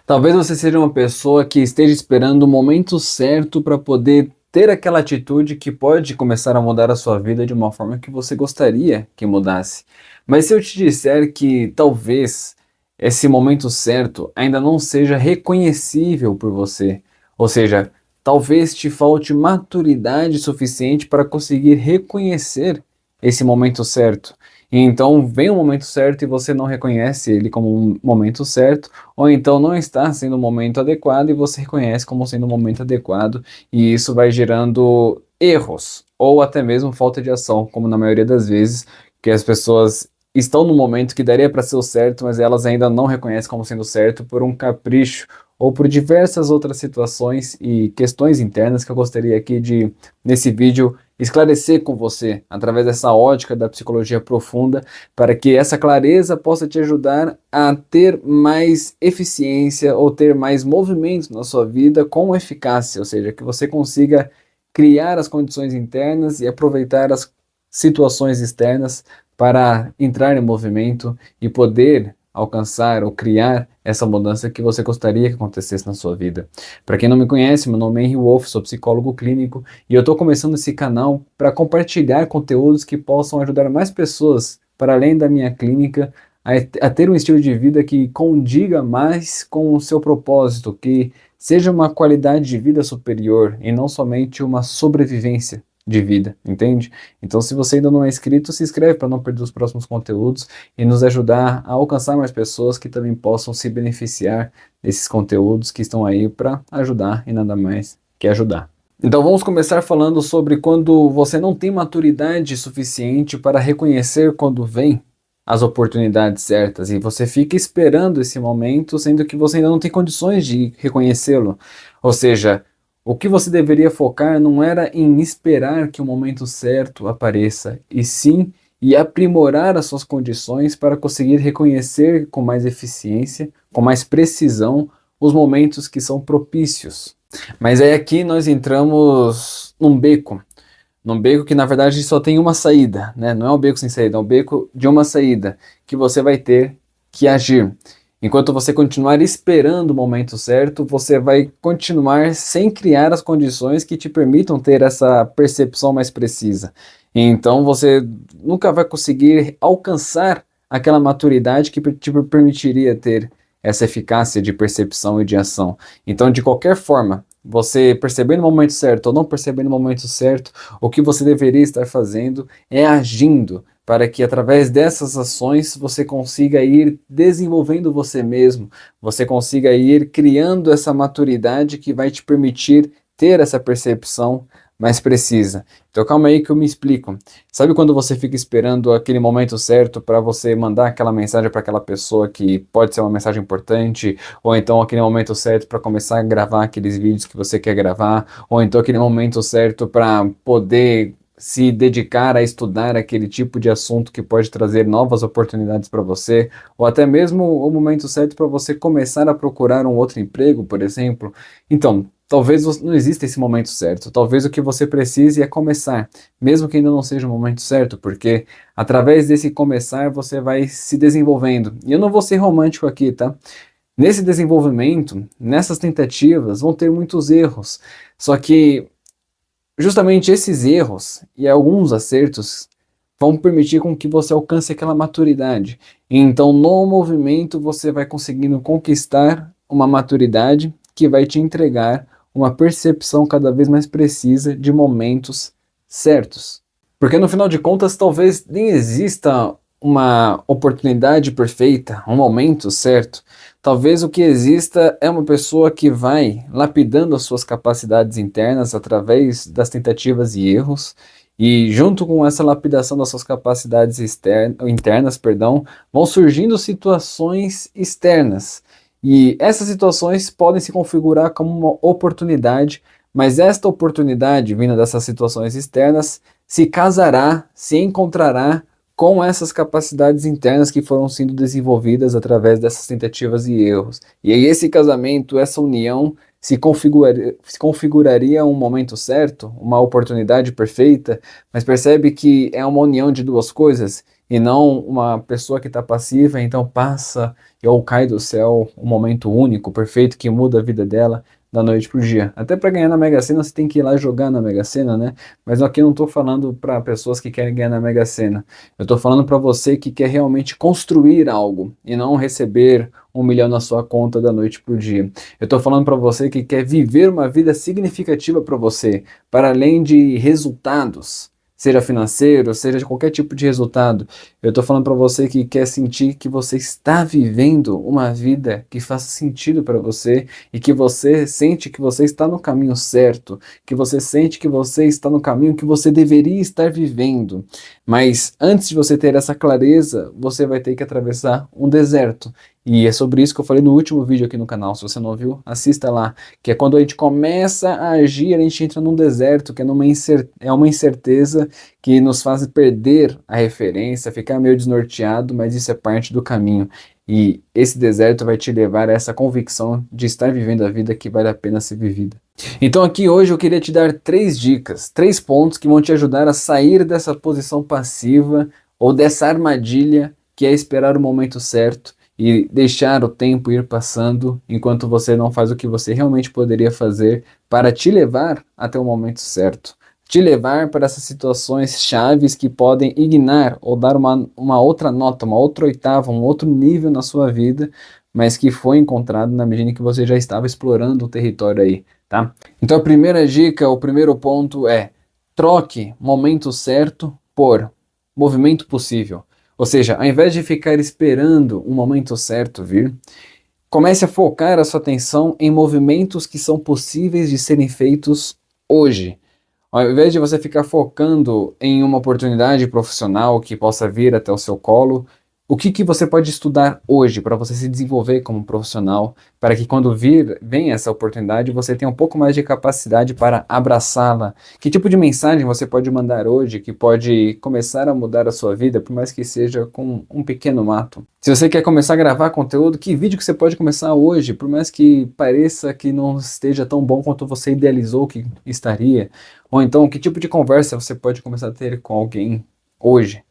Talvez você seja uma pessoa que esteja esperando o momento certo para poder ter aquela atitude que pode começar a mudar a sua vida de uma forma que você gostaria que mudasse. Mas se eu te disser que talvez esse momento certo ainda não seja reconhecível por você, ou seja, talvez te falte maturidade suficiente para conseguir reconhecer esse momento certo. E então vem o momento certo e você não reconhece ele como um momento certo, ou então não está sendo o momento adequado e você reconhece como sendo o momento adequado, e isso vai gerando erros, ou até mesmo falta de ação, como na maioria das vezes, que as pessoas estão no momento que daria para ser o certo, mas elas ainda não reconhecem como sendo certo por um capricho, ou por diversas outras situações e questões internas que eu gostaria aqui de, nesse vídeo, esclarecer com você, através dessa ótica da psicologia profunda, para que essa clareza possa te ajudar a ter mais eficiência ou ter mais movimento na sua vida com eficácia, ou seja, que você consiga criar as condições internas e aproveitar as situações externas para entrar em movimento e poder alcançar ou criar essa mudança que você gostaria que acontecesse na sua vida. Para quem não me conhece, meu nome é Henry Wolf, sou psicólogo clínico e eu estou começando esse canal para compartilhar conteúdos que possam ajudar mais pessoas, para além da minha clínica, a ter um estilo de vida que condiga mais com o seu propósito, que seja uma qualidade de vida superior e não somente uma sobrevivência de vida, entende? Então, se você ainda não é inscrito, se inscreve para não perder os próximos conteúdos e nos ajudar a alcançar mais pessoas que também possam se beneficiar desses conteúdos que estão aí para ajudar e nada mais que ajudar. Então vamos começar falando sobre quando você não tem maturidade suficiente para reconhecer quando vem as oportunidades certas e você fica esperando esse momento, sendo que você ainda não tem condições de reconhecê-lo. Ou seja, o que você deveria focar não era em esperar que o momento certo apareça, e sim em aprimorar as suas condições para conseguir reconhecer com mais eficiência, com mais precisão, os momentos que são propícios. Mas aí aqui nós entramos num beco que na verdade só tem uma saída, né? Não é um beco sem saída, é um beco de uma saída que você vai ter que agir. Enquanto você continuar esperando o momento certo, você vai continuar sem criar as condições que te permitam ter essa percepção mais precisa. Então você nunca vai conseguir alcançar aquela maturidade que te permitiria ter essa eficácia de percepção e de ação. Então, de qualquer forma, você percebendo o momento certo ou não percebendo o momento certo, o que você deveria estar fazendo é agindo, para que através dessas ações você consiga ir desenvolvendo você mesmo, você consiga ir criando essa maturidade que vai te permitir ter essa percepção mais precisa. Então calma aí que eu me explico. Sabe quando você fica esperando aquele momento certo para você mandar aquela mensagem para aquela pessoa que pode ser uma mensagem importante, ou então aquele momento certo para começar a gravar aqueles vídeos que você quer gravar, ou então aquele momento certo para poder se dedicar a estudar aquele tipo de assunto que pode trazer novas oportunidades para você, ou até mesmo o momento certo para você começar a procurar um outro emprego, por exemplo. Então, talvez não exista esse momento certo, talvez o que você precise é começar, mesmo que ainda não seja o momento certo, porque através desse começar você vai se desenvolvendo. E eu não vou ser romântico aqui, tá? Nesse desenvolvimento, nessas tentativas, vão ter muitos erros, só que justamente esses erros e alguns acertos vão permitir com que você alcance aquela maturidade. Então, no movimento, você vai conseguindo conquistar uma maturidade que vai te entregar uma percepção cada vez mais precisa de momentos certos. Porque no final de contas, talvez nem exista uma oportunidade perfeita, um momento certo. Talvez o que exista é uma pessoa que vai lapidando as suas capacidades internas através das tentativas e erros, e junto com essa lapidação das suas capacidades internas, vão surgindo situações externas. E essas situações podem se configurar como uma oportunidade, mas esta oportunidade, vinda dessas situações externas, se casará, se encontrará com essas capacidades internas que foram sendo desenvolvidas através dessas tentativas e erros. E aí esse casamento, essa união, se configuraria um momento certo, uma oportunidade perfeita, mas percebe que é uma união de duas coisas, e não uma pessoa que está passiva, então passa ou cai do céu um momento único, perfeito, que muda a vida dela da noite pro dia. Até para ganhar na Mega Sena você tem que ir lá jogar na Mega Sena, né? Mas aqui eu não estou falando para pessoas que querem ganhar na Mega Sena. Eu estou falando para você que quer realmente construir algo e não receber 1 milhão na sua conta da noite pro dia. Eu estou falando para você que quer viver uma vida significativa para você, para além de resultados, seja financeiro, seja de qualquer tipo de resultado. Eu estou falando para você que quer sentir que você está vivendo uma vida que faça sentido para você e que você sente que você está no caminho certo, que você sente que você está no caminho que você deveria estar vivendo. Mas antes de você ter essa clareza, você vai ter que atravessar um deserto. E é sobre isso que eu falei no último vídeo aqui no canal. Se você não viu, assista lá. Que é quando a gente começa a agir, a gente entra num deserto, que é uma incerteza que nos faz perder a referência, ficar meio desnorteado, mas isso é parte do caminho. E esse deserto vai te levar a essa convicção de estar vivendo a vida que vale a pena ser vivida. Então aqui hoje eu queria te dar 3 dicas, 3 pontos que vão te ajudar a sair dessa posição passiva ou dessa armadilha que é esperar o momento certo e deixar o tempo ir passando enquanto você não faz o que você realmente poderia fazer para te levar até o momento certo. Te levar para essas situações chaves que podem ignar ou dar uma outra nota, uma outra oitava, um outro nível na sua vida, mas que foi encontrado na medida em que você já estava explorando o território aí, tá? Então a primeira dica, o primeiro ponto é: troque momento certo por movimento possível. Ou seja, ao invés de ficar esperando um momento certo vir, comece a focar a sua atenção em movimentos que são possíveis de serem feitos hoje. Ao invés de você ficar focando em uma oportunidade profissional que possa vir até o seu colo, o que você pode estudar hoje para você se desenvolver como profissional, para que quando vem essa oportunidade você tenha um pouco mais de capacidade para abraçá-la? Que tipo de mensagem você pode mandar hoje que pode começar a mudar a sua vida, por mais que seja com um pequeno ato? Se você quer começar a gravar conteúdo, que vídeo que você pode começar hoje, por mais que pareça que não esteja tão bom quanto você idealizou que estaria? Ou então, que tipo de conversa você pode começar a ter com alguém hoje,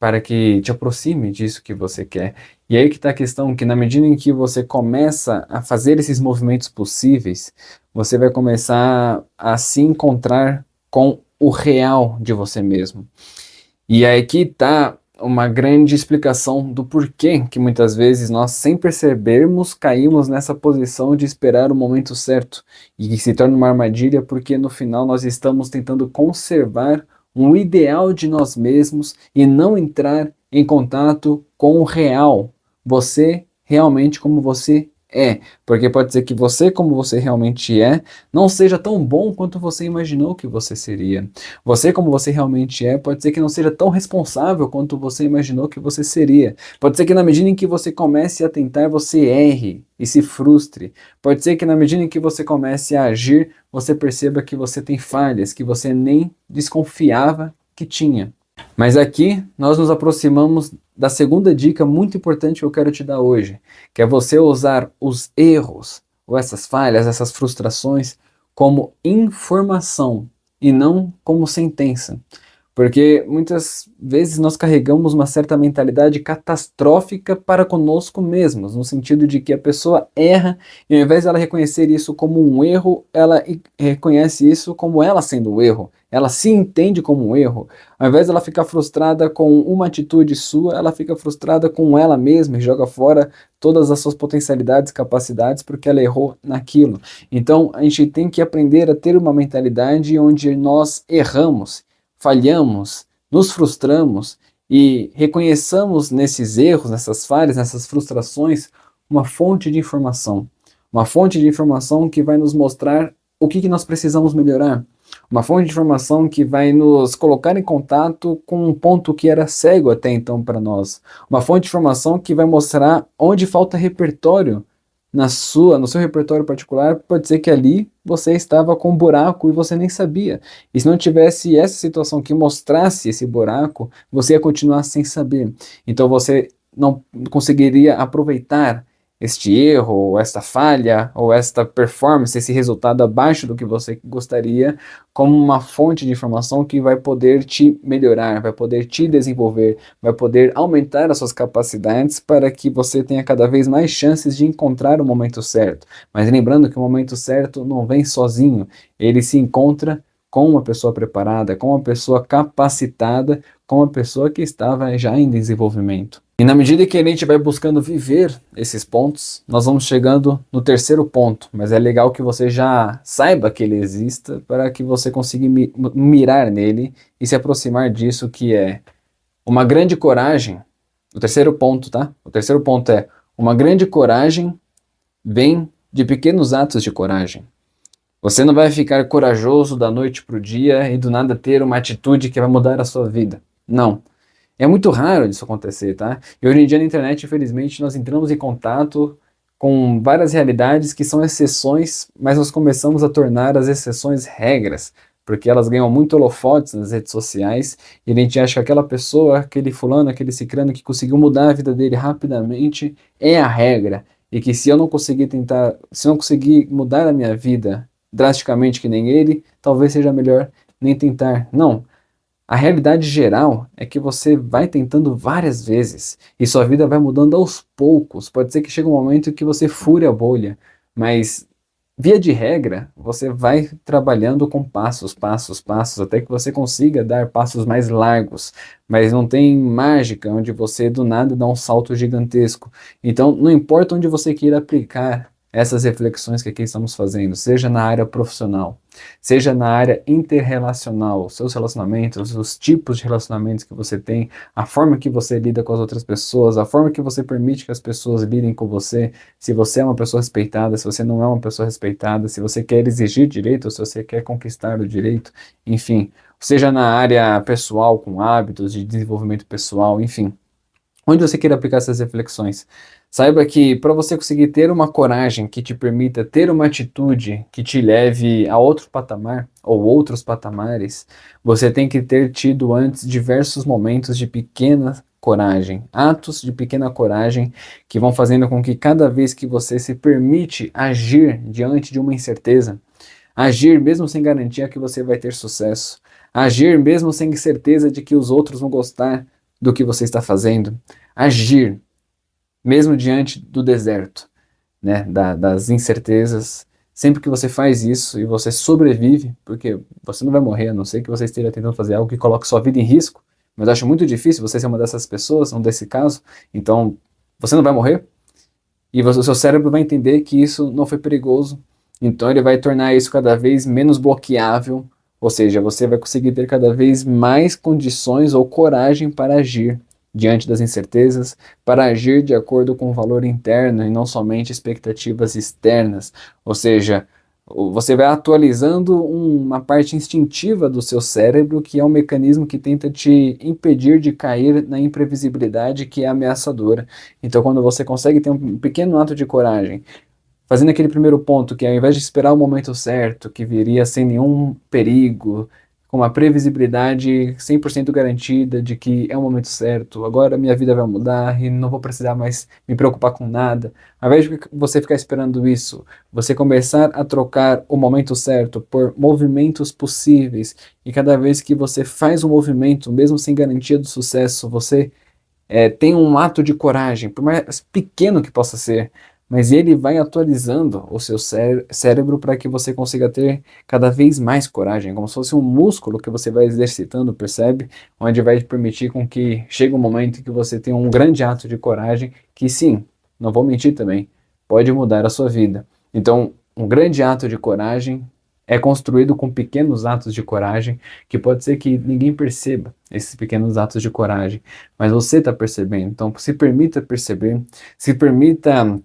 para que te aproxime disso que você quer? E aí que está a questão, que na medida em que você começa a fazer esses movimentos possíveis, você vai começar a se encontrar com o real de você mesmo. E aí que está uma grande explicação do porquê que muitas vezes nós, sem percebermos, caímos nessa posição de esperar o momento certo e que se torna uma armadilha, porque no final nós estamos tentando conservar um ideal de nós mesmos e não entrar em contato com o real, você realmente como você é, porque pode ser que você como você realmente é não seja tão bom quanto você imaginou que você seria. Você como você realmente é pode ser que não seja tão responsável quanto você imaginou que você seria. Pode ser que na medida em que você comece a tentar, você erre e se frustre. Pode ser que na medida em que você comece a agir, você perceba que você tem falhas, que você nem desconfiava que tinha. Mas aqui nós nos aproximamos da segunda dica muito importante que eu quero te dar hoje, que é você usar os erros, ou essas falhas, essas frustrações, como informação e não como sentença. Porque muitas vezes nós carregamos uma certa mentalidade catastrófica para conosco mesmos, no sentido de que a pessoa erra e ao invés de ela reconhecer isso como um erro, ela reconhece isso como ela sendo o erro. Ela se entende como um erro. Ao invés de ela ficar frustrada com uma atitude sua, ela fica frustrada com ela mesma e joga fora todas as suas potencialidades, capacidades, porque ela errou naquilo. Então a gente tem que aprender a ter uma mentalidade onde nós erramos, falhamos, nos frustramos e reconheçamos nesses erros, nessas falhas, nessas frustrações, uma fonte de informação. Uma fonte de informação que vai nos mostrar o que nós precisamos melhorar. Uma fonte de informação que vai nos colocar em contato com um ponto que era cego até então para nós. Uma fonte de informação que vai mostrar onde falta repertório no seu repertório particular. Pode ser que ali você estava com um buraco e você nem sabia. E se não tivesse essa situação que mostrasse esse buraco, você ia continuar sem saber. Então você não conseguiria aproveitar este erro, ou esta falha, ou esta performance, esse resultado abaixo do que você gostaria, como uma fonte de informação que vai poder te melhorar, vai poder te desenvolver, vai poder aumentar as suas capacidades para que você tenha cada vez mais chances de encontrar o momento certo. Mas lembrando que o momento certo não vem sozinho, ele se encontra com uma pessoa preparada, com uma pessoa capacitada, com uma pessoa que estava já em desenvolvimento. E na medida que a gente vai buscando viver esses pontos, nós vamos chegando no terceiro ponto, mas é legal que você já saiba que ele exista para que você consiga mirar nele e se aproximar disso, que é uma grande coragem. O terceiro ponto, tá? O terceiro ponto é: uma grande coragem vem de pequenos atos de coragem. Você não vai ficar corajoso da noite para o dia e do nada ter uma atitude que vai mudar a sua vida. Não. É muito raro disso acontecer, tá? E hoje em dia na internet, infelizmente, nós entramos em contato com várias realidades que são exceções, mas nós começamos a tornar as exceções regras, porque elas ganham muito holofotes nas redes sociais, e a gente acha que aquela pessoa, aquele fulano, aquele cicrano que conseguiu mudar a vida dele rapidamente é a regra, e que se eu não conseguir se eu não conseguir mudar a minha vida drasticamente que nem ele, talvez seja melhor nem tentar. Não. A realidade geral é que você vai tentando várias vezes e sua vida vai mudando aos poucos. Pode ser que chegue um momento que você fure a bolha, mas via de regra, você vai trabalhando com passos, passos, passos, até que você consiga dar passos mais largos. Mas não tem mágica onde você do nada dá um salto gigantesco. Então, não importa onde você queira aplicar essas reflexões que aqui estamos fazendo, seja na área profissional, seja na área interrelacional, seus relacionamentos, os tipos de relacionamentos que você tem, a forma que você lida com as outras pessoas, a forma que você permite que as pessoas lidem com você, se você é uma pessoa respeitada, se você não é uma pessoa respeitada, se você quer exigir direito ou se você quer conquistar o direito, enfim, seja na área pessoal, com hábitos de desenvolvimento pessoal, enfim, onde você queira aplicar essas reflexões. Saiba que para você conseguir ter uma coragem que te permita ter uma atitude que te leve a outro patamar ou outros patamares, você tem que ter tido antes diversos momentos de pequena coragem, atos de pequena coragem que vão fazendo com que cada vez que você se permite agir diante de uma incerteza, agir mesmo sem garantia que você vai ter sucesso, agir mesmo sem certeza de que os outros vão gostar do que você está fazendo, agir mesmo diante do deserto, né, das incertezas, sempre que você faz isso e você sobrevive, porque você não vai morrer, a não ser que você esteja tentando fazer algo que coloque sua vida em risco, mas eu acho muito difícil você ser uma dessas pessoas, um desse caso, então você não vai morrer, e o seu cérebro vai entender que isso não foi perigoso, então ele vai tornar isso cada vez menos bloqueável, ou seja, você vai conseguir ter cada vez mais condições ou coragem para agir diante das incertezas, para agir de acordo com o valor interno e não somente expectativas externas. Ou seja, você vai atualizando uma parte instintiva do seu cérebro, que é um mecanismo que tenta te impedir de cair na imprevisibilidade que é ameaçadora. Então, quando você consegue ter um pequeno ato de coragem, fazendo aquele primeiro ponto, que ao invés de esperar o momento certo, que viria sem nenhum perigo, com uma previsibilidade 100% garantida de que é o momento certo, agora minha vida vai mudar e não vou precisar mais me preocupar com nada. Ao invés de você ficar esperando isso, você começar a trocar o momento certo por movimentos possíveis, e cada vez que você faz um movimento, mesmo sem garantia do sucesso, você tem um ato de coragem, por mais pequeno que possa ser, mas ele vai atualizando o seu cérebro para que você consiga ter cada vez mais coragem, como se fosse um músculo que você vai exercitando, percebe? Onde vai permitir com que chegue um momento em que você tenha um grande ato de coragem, que sim, não vou mentir também, pode mudar a sua vida. Então, um grande ato de coragem é construído com pequenos atos de coragem, que pode ser que ninguém perceba esses pequenos atos de coragem, mas você está percebendo. Então, se permita perceber, se permita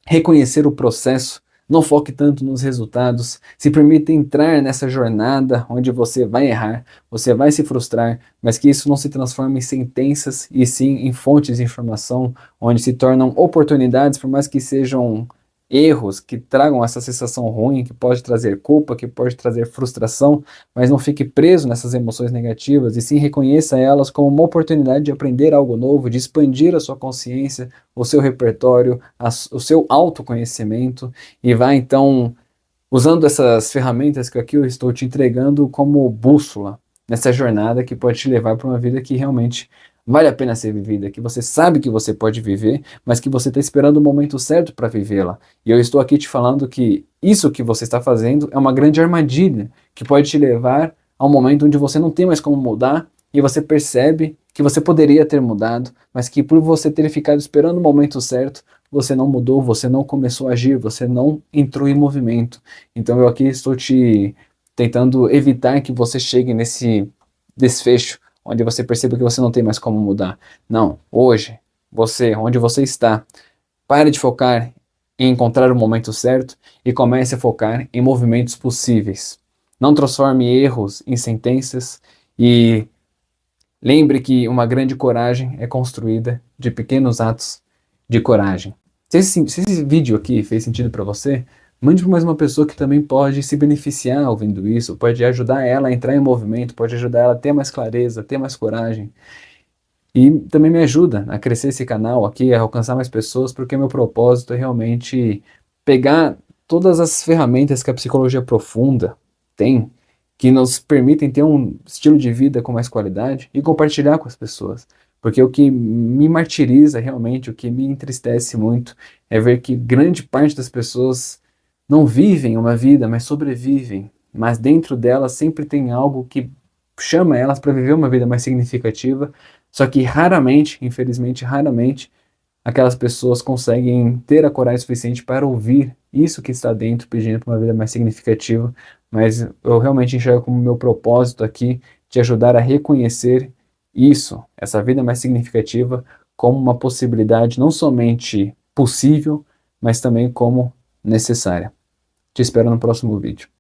reconhecer o processo, não foque tanto nos resultados, se permita entrar nessa jornada onde você vai errar, você vai se frustrar, mas que isso não se transforme em sentenças e sim em fontes de informação, onde se tornam oportunidades, por mais que sejam erros que tragam essa sensação ruim, que pode trazer culpa, que pode trazer frustração, mas não fique preso nessas emoções negativas e sim reconheça elas como uma oportunidade de aprender algo novo, de expandir a sua consciência, o seu repertório, o seu autoconhecimento e vá então usando essas ferramentas que aqui eu estou te entregando como bússola nessa jornada que pode te levar para uma vida que realmente vale a pena ser vivida, que você sabe que você pode viver, mas que você está esperando o momento certo para vivê-la. E eu estou aqui te falando que isso que você está fazendo é uma grande armadilha que pode te levar a um momento onde você não tem mais como mudar e você percebe que você poderia ter mudado, mas que por você ter ficado esperando o momento certo, você não mudou, você não começou a agir, você não entrou em movimento. Então eu aqui estou te tentando evitar que você chegue nesse desfecho onde você perceba que você não tem mais como mudar. Não, hoje, você, onde você está, pare de focar em encontrar o momento certo e comece a focar em movimentos possíveis. Não transforme erros em sentenças e lembre que uma grande coragem é construída de pequenos atos de coragem. Se esse vídeo aqui fez sentido para você, mande para mais uma pessoa que também pode se beneficiar ouvindo isso, pode ajudar ela a entrar em movimento, pode ajudar ela a ter mais clareza, ter mais coragem. E também me ajuda a crescer esse canal aqui, a alcançar mais pessoas, porque meu propósito é realmente pegar todas as ferramentas que a psicologia profunda tem, que nos permitem ter um estilo de vida com mais qualidade e compartilhar com as pessoas. Porque o que me martiriza realmente, o que me entristece muito, é ver que grande parte das pessoas não vivem uma vida, mas sobrevivem. Mas dentro delas sempre tem algo que chama elas para viver uma vida mais significativa, só que raramente, infelizmente, raramente, aquelas pessoas conseguem ter a coragem suficiente para ouvir isso que está dentro, pedindo para uma vida mais significativa. Mas eu realmente enxergo como meu propósito aqui de ajudar a reconhecer isso, essa vida mais significativa, como uma possibilidade não somente possível, mas também como necessária. Te espero no próximo vídeo.